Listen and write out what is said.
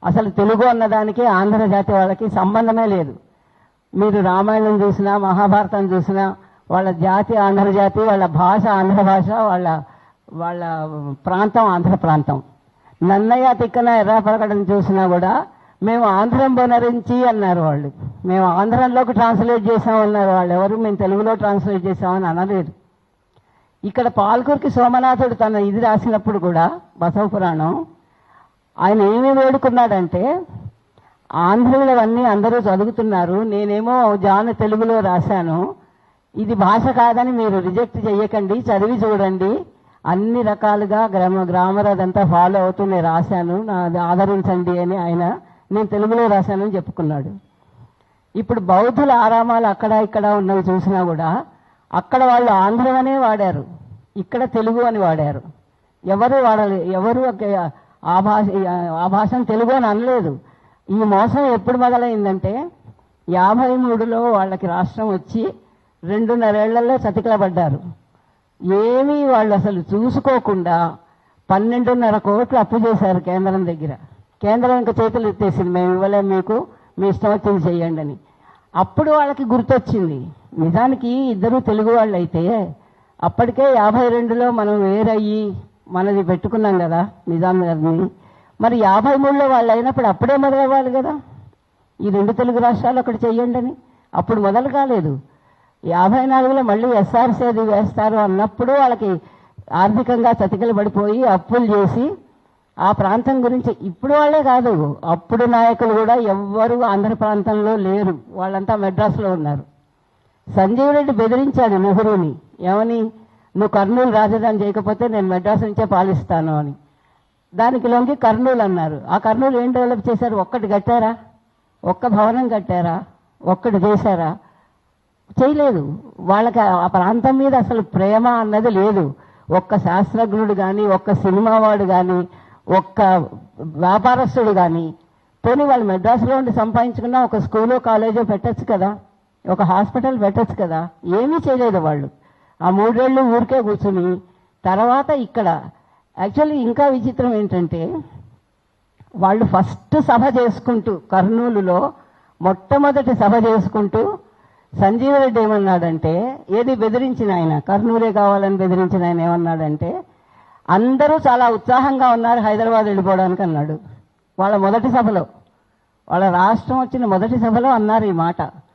అసలు తెలుగు అన్నదానికి ఆంధ్ర జాతి వాళ్ళకి సంబంధమే లేదు. మీరు రామాయణం చూసినా మహాభారతం చూసినా వాళ్ళ జాతి ఆంధ్ర జాతి, వాళ్ళ భాష ఆంధ్ర భాష, వాళ్ళ ప్రాంతం ఆంధ్ర ప్రాంతం. నన్నయ్య తిక్కన ఎర్రాపరగడం చూసినా కూడా మేము ఆంధ్రం బొనరించి అన్నారు వాళ్ళు. మేము ఆంధ్రంలోకి ట్రాన్స్లేట్ చేసామన్నారు వాళ్ళు. ఎవరు మేము తెలుగులో ట్రాన్స్లేట్ చేసామని అనలేదు. ఇక్కడ పాల్కురికి సోమనాథుడు తన ఇది రాసినప్పుడు కూడా బసవ పురాణం ఆయన ఏమి వేడుకున్నాడంటే, ఆంధ్రులవన్నీ అందరూ చదువుతున్నారు, నేనేమో జాన తెలుగులో రాశాను, ఇది భాష కాదని మీరు రిజెక్ట్ చేయకండి, చదివి చూడండి, అన్ని రకాలుగా గ్రామర్ అదంతా ఫాలో అవుతూ నేను రాశాను, నాది ఆదరించండి అని ఆయన నేను తెలుగులో రాశానని చెప్పుకున్నాడు. ఇప్పుడు బౌద్ధుల ఆరామాలు అక్కడ ఇక్కడ ఉన్నవి చూసినా కూడా అక్కడ వాళ్ళు ఆంధ్రం అనే వాడారు, ఇక్కడ తెలుగు అని వాడారు. ఎవరు వాడాలి, ఎవరు ఆ భాషను తెలుగు అని అనలేదు. ఈ మోసం ఎప్పుడు మొదలైందంటే 53లో వాళ్ళకి రాష్ట్రం వచ్చి 2.5 ఏళ్లలో చతికిలబడ్డారు. ఏమీ వాళ్ళు అసలు చూసుకోకుండా 12.5 కోట్లు అప్పు చేశారు కేంద్రం దగ్గర. కేంద్రం ఇంకా చేతులు ఎత్తేసింది, మేము ఇవ్వలేము మీకు, మీ ఇష్టం వచ్చింది చెయ్యండి అని. అప్పుడు వాళ్ళకి గుర్తొచ్చింది, నిజానికి ఇద్దరు తెలుగు వాళ్ళు అయితే అప్పటికే 52లో మనం వేరయ్యి మనది పెట్టుకున్నాం కదా నిజాం గారిని. మరి 53లో వాళ్ళు అయినప్పుడు అప్పుడే మొదలవ్వాలి కదా, ఈ 2 తెలుగు రాష్ట్రాలు అక్కడ చెయ్యండి అని. అప్పుడు మొదలు కాలేదు. 54లో మళ్ళీ ఎస్ఆర్సీ అది వేస్తారు అన్నప్పుడు వాళ్ళకి ఆర్థికంగా చతికిలు పడిపోయి అప్పులు చేసి ఆ ప్రాంతం గురించి ఇప్పుడు వాళ్ళే కాదు, అప్పుడు నాయకులు కూడా ఎవ్వరూ ఆంధ్ర ప్రాంతంలో లేరు, వాళ్ళంతా మెడ్రాస్లో ఉన్నారు. సంజీవ్ రెడ్డి బెదిరించాడు నెహ్రూని, ఏమని, నువ్వు కర్నూలు రాజధాని చేయకపోతే నేను మెడ్రాస్ నుంచే పాలిస్తాను అని. దానికి లొంగి కర్నూలు అన్నారు. ఆ కర్నూలు ఏం డెవలప్ చేశారు? ఒక్కటి కట్టారా? ఒక్క భవనం కట్టారా? ఒక్కటి చేశారా? చేయలేదు. వాళ్ళకి ఆ ప్రాంతం మీద అసలు ప్రేమ అన్నది లేదు. ఒక్క శాస్త్రజ్ఞుడు కానీ, ఒక్క సినిమా వాడు కానీ, ఒక్క వ్యాపారస్తుడు కానీ, పోనీ వాళ్ళు మెడ్రాస్లో ఉండి సంపాదించుకున్నా ఒక స్కూలో కాలేజో పెట్టచ్చు కదా, ఒక హాస్పిటల్ పెట్టచ్చు కదా, ఏమీ చేయలేదు వాళ్ళు. ఆ 3 ఏళ్ళు ఊరికే కూర్చుని తర్వాత ఇక్కడ యాక్చువల్లీ ఇంకా విచిత్రం ఏంటంటే, వాళ్ళు ఫస్ట్ సభ చేసుకుంటూ కర్నూలులో మొట్టమొదటి సభ చేసుకుంటూ సంజీవ్ రెడ్డి ఏమన్నాడంటే, ఏది బెదిరించిన ఆయన, కర్నూలే కావాలని బెదిరించిన ఆయన ఏమన్నాడంటే, అందరూ చాలా ఉత్సాహంగా ఉన్నారు హైదరాబాద్ వెళ్ళిపోవడానికి అన్నాడు. వాళ్ళ మొదటి సభలో, వాళ్ళ రాష్ట్రం వచ్చిన మొదటి సభలో అన్నారు ఈ మాట.